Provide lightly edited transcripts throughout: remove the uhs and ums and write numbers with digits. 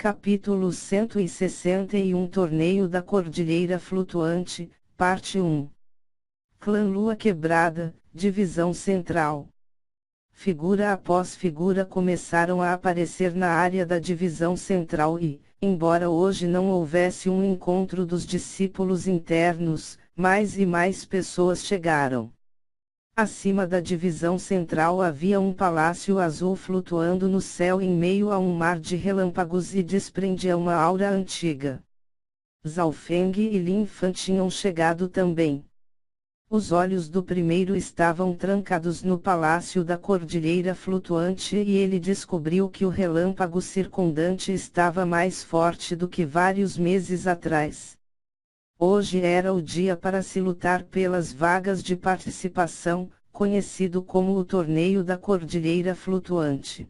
Capítulo 161 Torneio da Cordilheira Flutuante, Parte 1. Clã Lua Quebrada, Divisão Central. Figura após figura começaram a aparecer na área da Divisão Central e, embora hoje não houvesse um encontro dos discípulos internos, mais e mais pessoas chegaram. Acima da divisão central havia um palácio azul flutuando no céu em meio a um mar de relâmpagos e desprendia uma aura antiga. Zhao Feng e Lin Fan tinham chegado também. Os olhos do primeiro estavam trancados no palácio da cordilheira flutuante e ele descobriu que o relâmpago circundante estava mais forte do que vários meses atrás. Hoje era o dia para se lutar pelas vagas de participação, conhecido como o Torneio da Cordilheira Flutuante.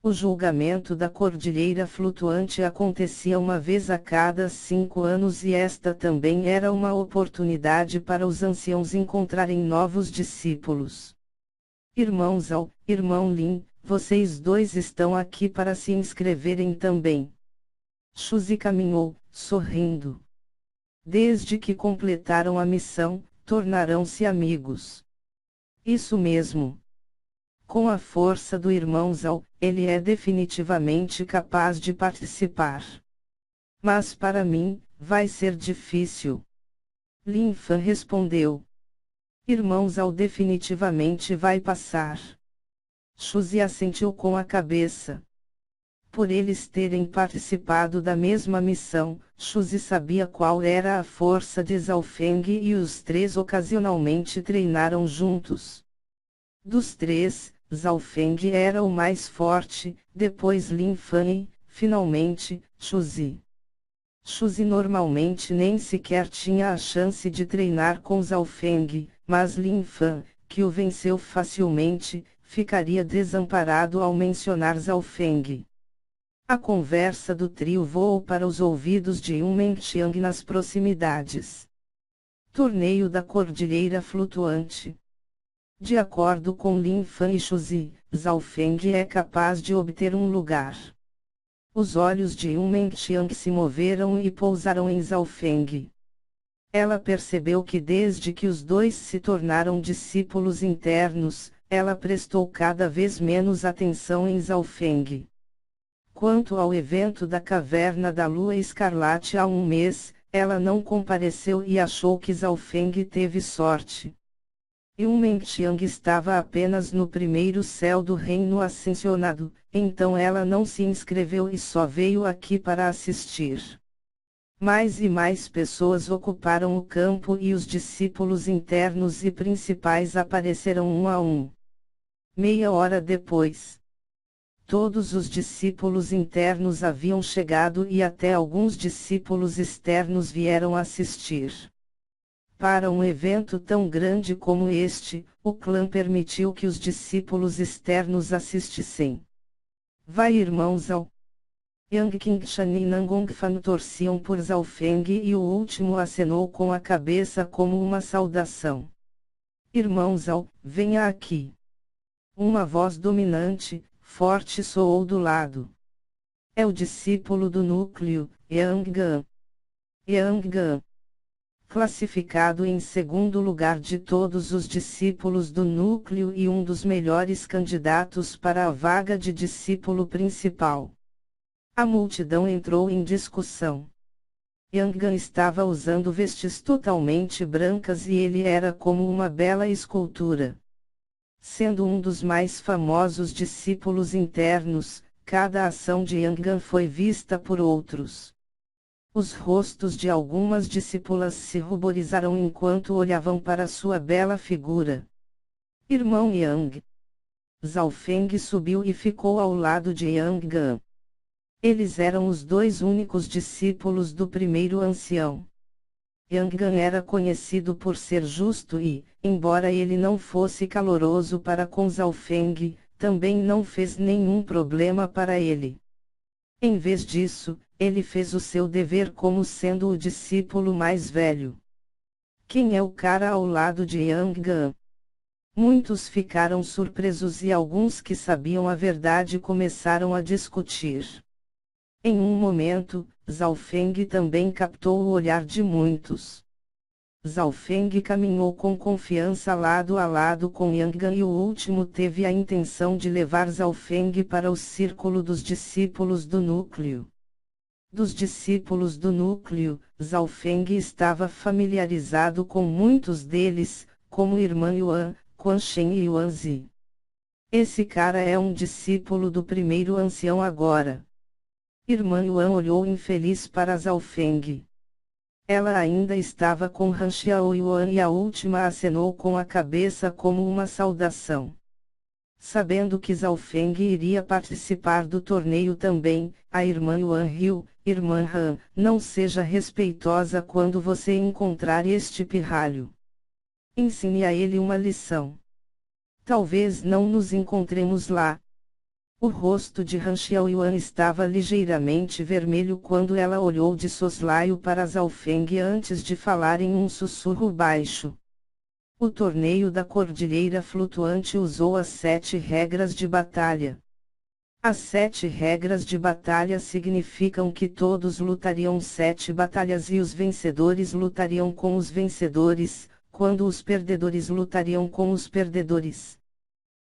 O julgamento da Cordilheira Flutuante acontecia uma vez a cada 5 anos e esta também era uma oportunidade para os anciãos encontrarem novos discípulos. Irmão Zhao, irmão Lin, vocês dois estão aqui para se inscreverem também. Shuzi caminhou, sorrindo. Desde que completaram a missão, tornarão-se amigos. Isso mesmo. Com a força do irmão Zhao, ele é definitivamente capaz de participar. Mas para mim, vai ser difícil. Lin Fan respondeu. Irmão Zhao definitivamente vai passar. Shuzi assentiu com a cabeça. Por eles terem participado da mesma missão, Shuzi sabia qual era a força de Zhao Feng e os três ocasionalmente treinaram juntos. Dos três, Zhao Feng era o mais forte, depois Lin Fan e, finalmente, Shuzi. Shuzi normalmente nem sequer tinha a chance de treinar com Zhao Feng, mas Lin Fan, que o venceu facilmente, ficaria desamparado ao mencionar Zhao Feng. A conversa do trio voou para os ouvidos de Yunmen Xiang nas proximidades. Torneio da Cordilheira Flutuante. De acordo com Lin Fan e Shuzi, Zhao Feng é capaz de obter um lugar. Os olhos de Yunmen Xiang se moveram e pousaram em Zhao Feng. Ela percebeu que desde que os dois se tornaram discípulos internos, ela prestou cada vez menos atenção em Zhao Feng. Quanto ao evento da Caverna da Lua Escarlate há um mês, ela não compareceu e achou que Zhao Feng teve sorte. Yunmen Xiang estava apenas no primeiro céu do reino ascensionado, então ela não se inscreveu e só veio aqui para assistir. Mais e mais pessoas ocuparam o campo e os discípulos internos e principais apareceram um a um. Meia hora depois. Todos os discípulos internos haviam chegado e até alguns discípulos externos vieram assistir. Para um evento tão grande como este, o clã permitiu que os discípulos externos assistissem. Vai irmão Zhao. Yang Qingshan e Nangong Fan torciam por Zhao Feng e o último acenou com a cabeça como uma saudação. Irmão Zhao, venha aqui. Uma voz dominante, forte soou do lado. É o discípulo do núcleo, Yang Gan. Yang Gan. Classificado em segundo lugar de todos os discípulos do núcleo e um dos melhores candidatos para a vaga de discípulo principal. A multidão entrou em discussão. Yang Gan estava usando vestes totalmente brancas e ele era como uma bela escultura. Sendo um dos mais famosos discípulos internos, cada ação de Yang Gan foi vista por outros. Os rostos de algumas discípulas se ruborizaram enquanto olhavam para sua bela figura. Irmão Yang. Zhao Feng subiu e ficou ao lado de Yang Gan. Eles eram os dois únicos discípulos do primeiro ancião. Yang Gan era conhecido por ser justo e, embora ele não fosse caloroso para com Zhao Feng, também não fez nenhum problema para ele. Em vez disso, ele fez o seu dever como sendo o discípulo mais velho. Quem é o cara ao lado de Yang Gan? Muitos ficaram surpresos e alguns que sabiam a verdade começaram a discutir. Em um momento, Zhao Feng também captou o olhar de muitos. Zhao Feng caminhou com confiança lado a lado com Yang Gan e o último teve a intenção de levar Zhao Feng para o círculo dos discípulos do núcleo. Dos discípulos do núcleo, Zhao Feng estava familiarizado com muitos deles, como Irmã Yuan, Quan Shen e Yuan Zi. Esse cara é um discípulo do primeiro ancião agora. Irmã Yuan olhou infeliz para Zhao Feng. Ela ainda estava com Han Xiao Yuan e a última acenou com a cabeça como uma saudação. Sabendo que Zhao Feng iria participar do torneio também, a irmã Yuan riu: Irmã Han, não seja respeitosa quando você encontrar este pirralho. Ensine a ele uma lição. Talvez não nos encontremos lá. O rosto de Han Xiaoyuan estava ligeiramente vermelho quando ela olhou de soslaio para Zhao Feng antes de falar em um sussurro baixo. O torneio da Cordilheira Flutuante usou as 7 regras de batalha. As 7 regras de batalha significam que todos lutariam 7 batalhas e os vencedores lutariam com os vencedores, quando os perdedores lutariam com os perdedores.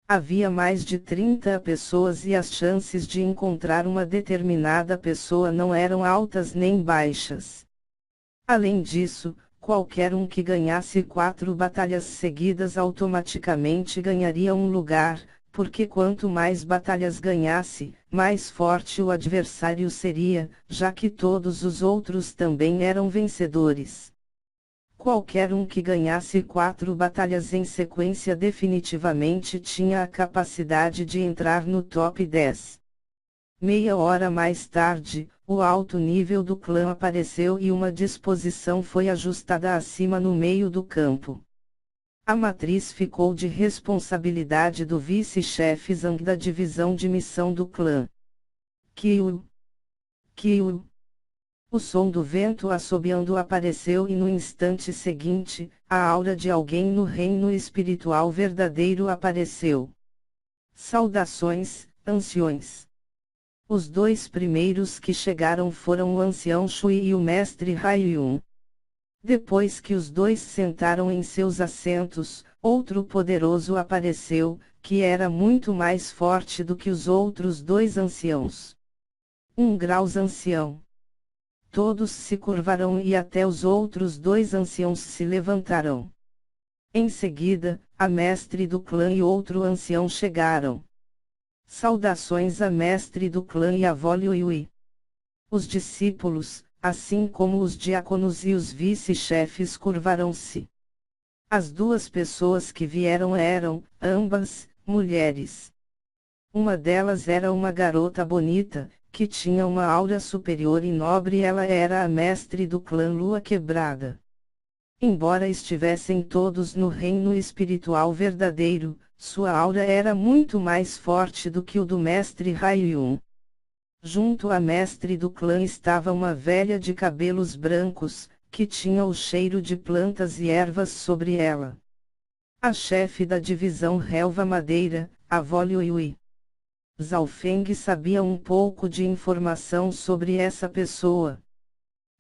Havia mais de 30 pessoas e as chances de encontrar uma determinada pessoa não eram altas nem baixas. Além disso, qualquer um que ganhasse 4 batalhas seguidas automaticamente ganharia um lugar, porque quanto mais batalhas ganhasse, mais forte o adversário seria, já que todos os outros também eram vencedores. Qualquer um que ganhasse 4 batalhas em sequência definitivamente tinha a capacidade de entrar no top 10. Meia hora mais tarde, o alto nível do clã apareceu e uma disposição foi ajustada acima no meio do campo. A matriz ficou de responsabilidade do vice-chefe Zhang da divisão de missão do clã. Kiu. Kiu. O som do vento assobiando apareceu e no instante seguinte, a aura de alguém no reino espiritual verdadeiro apareceu. Saudações, anciões. Os 2 primeiros que chegaram foram o ancião Shui e o mestre Haiyun. Depois que os 2 sentaram em seus assentos, outro poderoso apareceu, que era muito mais forte do que os outros 2 anciãos. 1 graus ancião. Todos se curvarão e até os outros 2 anciãos se levantarão. Em seguida, a mestre do clã e outro ancião chegaram. Saudações a mestre do clã e avó Liu Yui. Os discípulos, assim como os diáconos e os vice-chefes curvaram-se. As 2 pessoas que vieram eram, ambas, mulheres. Uma delas era uma garota bonita, que tinha uma aura superior e nobre, ela era a mestre do clã Lua Quebrada. Embora estivessem todos no reino espiritual verdadeiro, sua aura era muito mais forte do que o do mestre Haiyun. Junto à mestre do clã estava uma velha de cabelos brancos, que tinha o cheiro de plantas e ervas sobre ela. A chefe da divisão Relva Madeira, a avó Liu Yui. Zhao Feng sabia um pouco de informação sobre essa pessoa.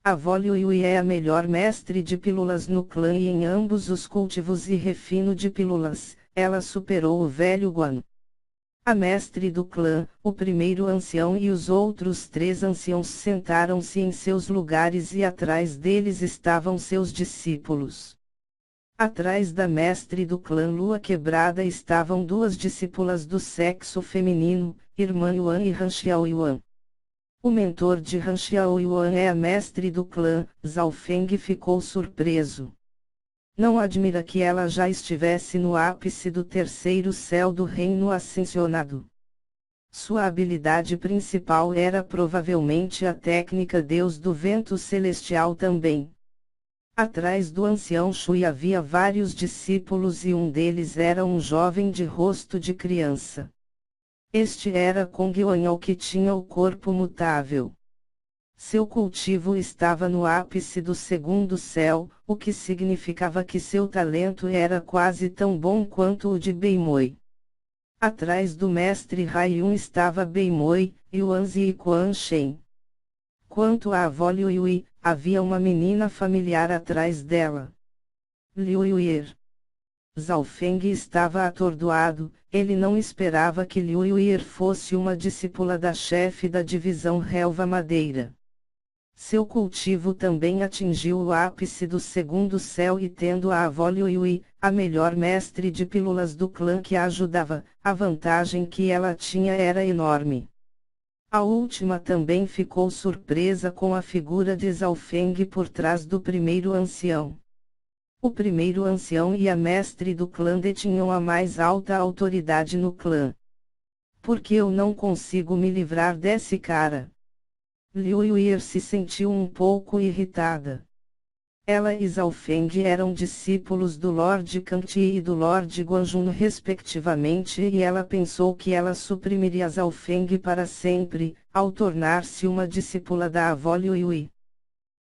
A avó Liu Yui é a melhor mestre de pílulas no clã e em ambos os cultivos e refino de pílulas, ela superou o velho Guan. A mestre do clã, o primeiro ancião e os outros 3 anciãos sentaram-se em seus lugares e atrás deles estavam seus discípulos. Atrás da mestre do clã Lua Quebrada estavam 2 discípulas do sexo feminino, Irmã Yuan e Han Xiaoyuan. O mentor de Han Xiaoyuan é a mestre do clã. Zhao Feng ficou surpreso. Não admira que ela já estivesse no ápice do 3º céu do reino ascensionado. Sua habilidade principal era provavelmente a técnica Deus do Vento Celestial também. Atrás do ancião Shui havia vários discípulos e um deles era um jovem de rosto de criança. Este era Kong Yuanyao, que tinha o corpo mutável. Seu cultivo estava no ápice do 2º céu, o que significava que seu talento era quase tão bom quanto o de Beimoi. Atrás do mestre Haiyun estava Beimoi, Yuan Zi e Quan Shen. Quanto à avó Liu Yui, havia uma menina familiar atrás dela. Liu Yuier. Zhao Feng estava atordoado, ele não esperava que Liu Yuier fosse uma discípula da chefe da divisão Relva Madeira. Seu cultivo também atingiu o ápice do segundo céu e tendo a avó Liu Yui, a melhor mestre de pílulas do clã que a ajudava, a vantagem que ela tinha era enorme. A última também ficou surpresa com a figura de Zhao Feng por trás do primeiro ancião. O primeiro ancião e a mestre do clã detinham a mais alta autoridade no clã. Por que eu não consigo me livrar desse cara? Liu Yuier se sentiu um pouco irritada. Ela e Zhao Feng eram discípulos do Lord Kangti e do Lord Guanjun respectivamente e ela pensou que ela suprimiria Zhao Feng para sempre, ao tornar-se uma discípula da avó Liu Yui.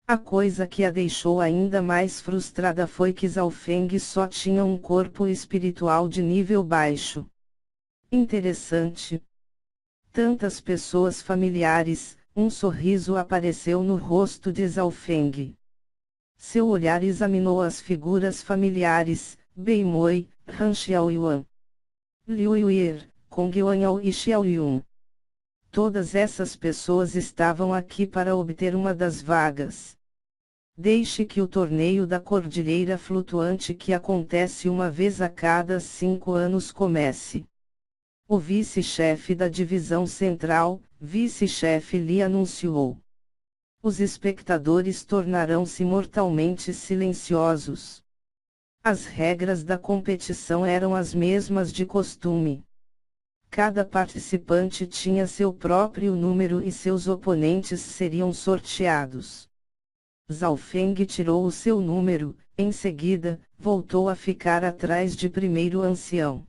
A coisa que a deixou ainda mais frustrada foi que Zhao Feng só tinha um corpo espiritual de nível baixo. Interessante. Tantas pessoas familiares, um sorriso apareceu no rosto de Zhao Feng. Seu olhar examinou as figuras familiares, Beimoi, Han Xiaoyuan, Liu Yuier, Kong Yuanyao e Xiaoyun. Todas essas pessoas estavam aqui para obter uma das vagas. Deixe que o torneio da Cordilheira Flutuante que acontece uma vez a cada 5 anos comece. O vice-chefe da divisão central, vice-chefe Li anunciou. Os espectadores tornarão-se mortalmente silenciosos. As regras da competição eram as mesmas de costume. Cada participante tinha seu próprio número e seus oponentes seriam sorteados. Zhao Feng tirou o seu número, em seguida, voltou a ficar atrás de primeiro ancião.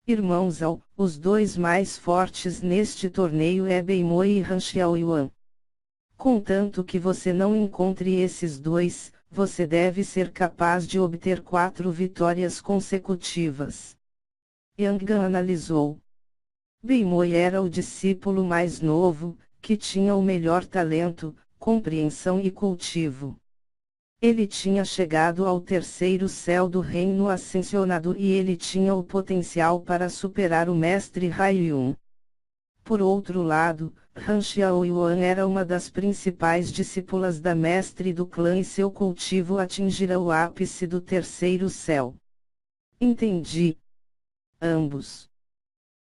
Irmão Zhao, os dois mais fortes neste torneio é Beimoi e Han Xiaoyuan. Contanto que você não encontre esses dois, você deve ser capaz de obter 4 vitórias consecutivas. Yang Gan analisou. Beimoi era o discípulo mais novo, que tinha o melhor talento, compreensão e cultivo. Ele tinha chegado ao terceiro céu do reino ascensionado e ele tinha o potencial para superar o mestre Haiyun. Por outro lado, Han Xiaoyuan era uma das principais discípulas da mestre do clã e seu cultivo atingira o ápice do terceiro céu. Entendi. Ambos.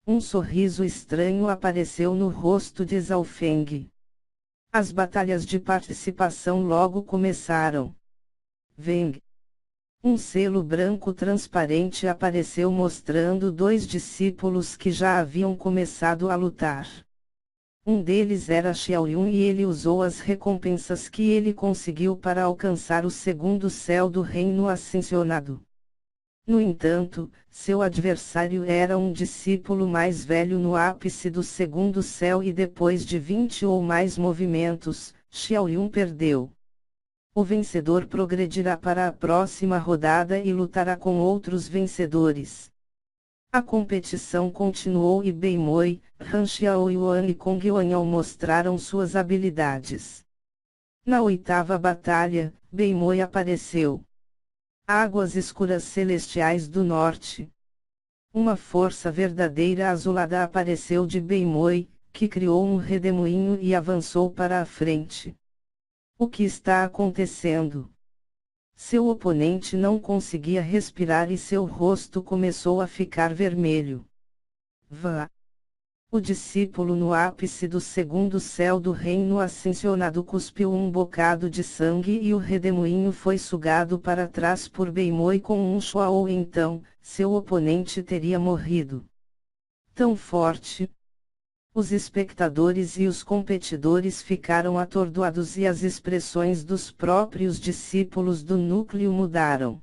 Um sorriso estranho apareceu no rosto de Zhao Feng. As batalhas de participação logo começaram. Veng. Um selo branco transparente apareceu mostrando 2 discípulos que já haviam começado a lutar. Um deles era Xiaoyun e ele usou as recompensas que ele conseguiu para alcançar o segundo céu do reino ascensionado. No entanto, seu adversário era um discípulo mais velho no ápice do segundo céu e depois de 20 ou mais movimentos, Xiaoyun perdeu. O vencedor progredirá para a próxima rodada e lutará com outros vencedores. A competição continuou e Beimoi, Han Xiaoyuan e Kong Yuanyao mostraram suas habilidades. Na 8ª batalha, Beimoi apareceu. Águas escuras celestiais do norte. Uma força verdadeira azulada apareceu de Beimoi, que criou um redemoinho e avançou para a frente. O que está acontecendo? Seu oponente não conseguia respirar e seu rosto começou a ficar vermelho. Vá! O discípulo no ápice do segundo céu do reino ascensionado cuspiu um bocado de sangue e o redemoinho foi sugado para trás por Beimoi com um chua ou então, seu oponente teria morrido. Tão forte! Os espectadores e os competidores ficaram atordoados e as expressões dos próprios discípulos do núcleo mudaram.